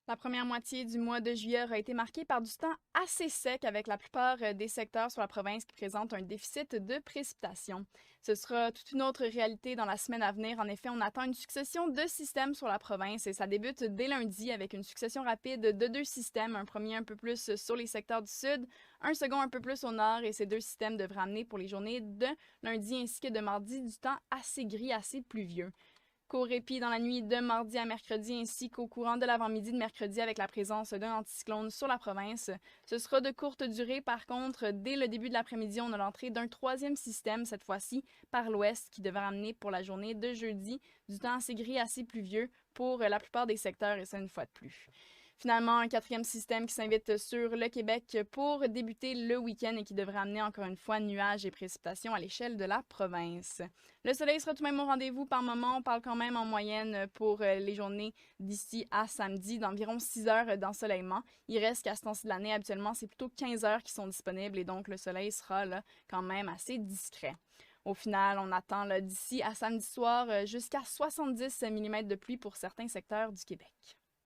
La première moitié du mois de juillet aura été marquée par du temps assez sec avec la plupart des secteurs sur la province qui présentent un déficit de précipitations. Ce sera toute une autre réalité dans la semaine à venir. En effet, on attend une succession de systèmes sur la province et ça débute dès lundi avec une succession rapide de deux systèmes, un premier un peu plus sur les secteurs du sud, un second un peu plus au nord et ces deux systèmes devraient amener pour les journées de lundi ainsi que de mardi du temps assez gris, assez pluvieux. Court répit dans la nuit de mardi à mercredi ainsi qu'au courant de l'avant-midi de mercredi avec la présence d'un anticyclone sur la province. Ce sera de courte durée. Par contre, dès le début de l'après-midi, on a l'entrée d'un troisième système, cette fois-ci par l'ouest, qui devrait amener pour la journée de jeudi du temps assez gris, assez pluvieux pour la plupart des secteurs et ça une fois de plus. Finalement, un quatrième système qui s'invite sur le Québec pour débuter le week-end et qui devrait amener encore une fois nuages et précipitations à l'échelle de la province. Le soleil sera tout de même au rendez-vous par moment. On parle quand même en moyenne pour les journées d'ici à samedi d'environ 6 heures d'ensoleillement. Il reste qu'à ce temps-ci de l'année, habituellement, c'est plutôt 15 heures qui sont disponibles et donc le soleil sera là quand même assez discret. Au final, on attend d'ici à samedi soir jusqu'à 70 mm de pluie pour certains secteurs du Québec.